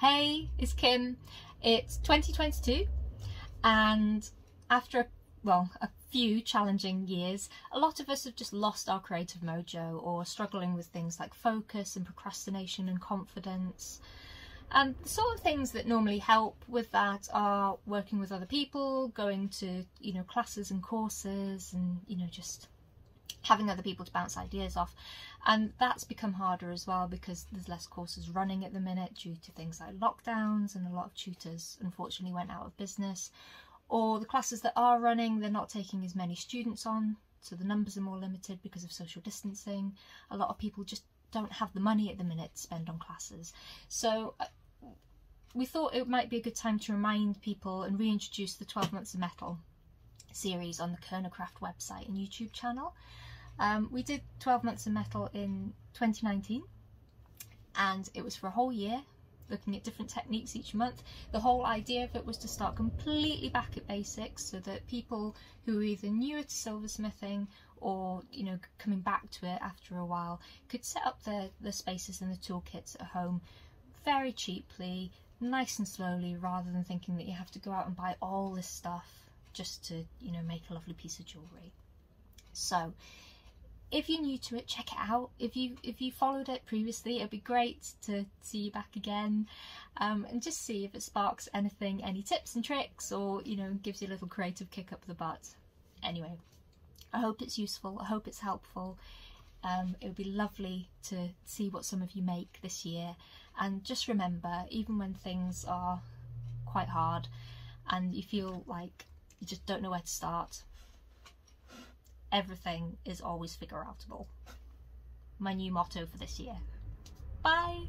Hey, it's Kim. It's 2022 and after a few challenging years, a lot of us have just lost our creative mojo or struggling with things like focus and procrastination and confidence. And the sort of things that normally help with that are working with other people, going to, classes and courses and, just having other people to bounce ideas off. And that's become harder as well because there's less courses running at the minute due to things like lockdowns, and a lot of tutors unfortunately went out of business. Or the classes that are running, they're not taking as many students on, so the numbers are more limited because of social distancing. A lot of people just don't have the money at the minute to spend on classes. So we thought it might be a good time to remind people and reintroduce the 12 Months of Metal series on the Kernowcraft website and YouTube channel. We did 12 Months of Metal in 2019 and it was for a whole year, looking at different techniques each month. The whole idea of it was to start completely back at basics so that people who are either newer to silversmithing or coming back to it after a while could set up the spaces and the toolkits at home very cheaply, nice and slowly, rather than thinking that you have to go out and buy all this stuff just to make a lovely piece of jewellery. So if you're new to it, check it out. If you followed it previously, it'd be great to see you back again, and just see if it sparks anything, any tips and tricks, or gives you a little creative kick up the butt. Anyway, I hope it's useful, I hope it's helpful. It would be lovely to see what some of you make this year. And just remember, even when things are quite hard and you feel like you just don't know where to start, everything is always figure outable. My new motto for this year. Bye!